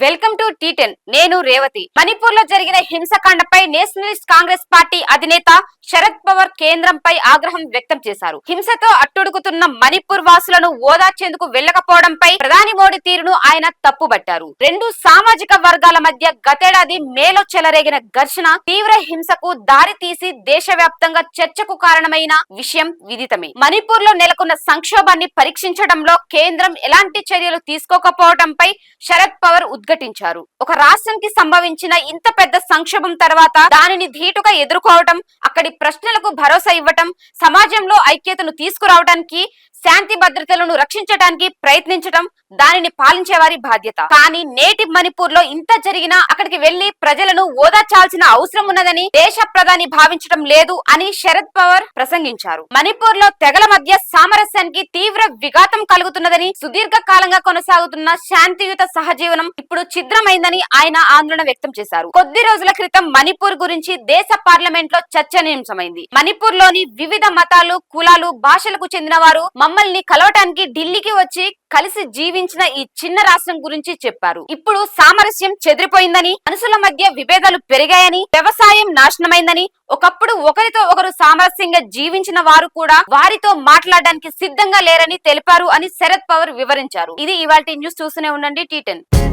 Welcome to టీ10. నేను రేవతి. మణిపూర్ లో జరిగిన హింసకాండపై నేషనలిస్ట్ కాంగ్రెస్ పార్టీ అధినేత శరద్ పవార్ కేంద్రంపై ఆగ్రహం వ్యక్తం చేశారు. హింసతో అట్టుడుకుతున్న మణిపూర్ వాసులను ఓదార్చేందుకు వెళ్లకపోవడంపై ప్రధాని మోడీ తీరును ఆయన తప్పుబట్టారు. రెండు సామాజిక వర్గాల మధ్య గతేడాది మేలో చెలరేగిన ఘర్షణ తీవ్ర హింసకు దారి తీసి దేశవ్యాప్తంగా చర్చకు కారణమైన విషయం విదితమే. మణిపూర్ లో నెలకొన్న సంక్షోభాన్ని పరీక్షించడంలో కేంద్రం ఎలాంటి చర్యలు తీసుకోకపోవడంపై శరద్ పవార్ ఉద్ఘటించారు. ఒక రాష్ట్రానికి సంభవించిన ఇంత పెద్ద సంక్షోభం తర్వాత దానిని ధీటుగా ఎదుర్కోవటం, అక్కడి ప్రశ్నలకు భరోసా ఇవ్వటం, సమాజంలో ఐక్యతను తీసుకురావడానికి, శాంతి భద్రతలను రక్షించడానికి ప్రయత్నించటం దానిని పాలించే వారి బాధ్యత. కానీ నేటి మణిపూర్ లో ఇంత జరిగినా అక్కడికి వెళ్లి ప్రజలను ఓదార్చాల్సిన అవసరం ఉన్నదని దేశ ప్రధాని భావించడం లేదు అని శరద్ పవార్ ప్రసంగించారు. మణిపూర్ లో తెగల మధ్య సామరస్యానికి తీవ్ర విఘాతం కలుగుతున్నదని, సుదీర్ఘ కాలంగా కొనసాగుతున్న శాంతియుత సహజీవనం ఇప్పుడు ఛిద్రమైందని ఆయన ఆందోళన వ్యక్తం చేశారు. కొద్ది రోజుల క్రితం మణిపూర్ గురించి దేశ పార్లమెంట్ లో చర్చనీయాంశమైంది. మణిపూర్ లోని వివిధ మతాలు, కులాలు, భాషలకు చెందిన వారు మమ్మల్ని కలవటానికి ఢిల్లీకి వచ్చి కలిసి జీవించిన ఈ చిన్న రాష్ట్రం గురించి చెప్పారు. ఇప్పుడు సామరస్యం చెదిరిపోయిందని, మనుషుల మధ్య విభేదాలు పెరిగాయని, వ్యవసాయం నాశనమైందని, ఒకప్పుడు ఒకరితో ఒకరు సామరస్యంగా జీవించిన వారు కూడా వారితో మాట్లాడడానికి సిద్ధంగా లేరని తెలిపారు అని శరద్ పవార్ వివరించారు. ఇది ఇవాల్టి న్యూస్. చూస్తూనే ఉండండి టీ10.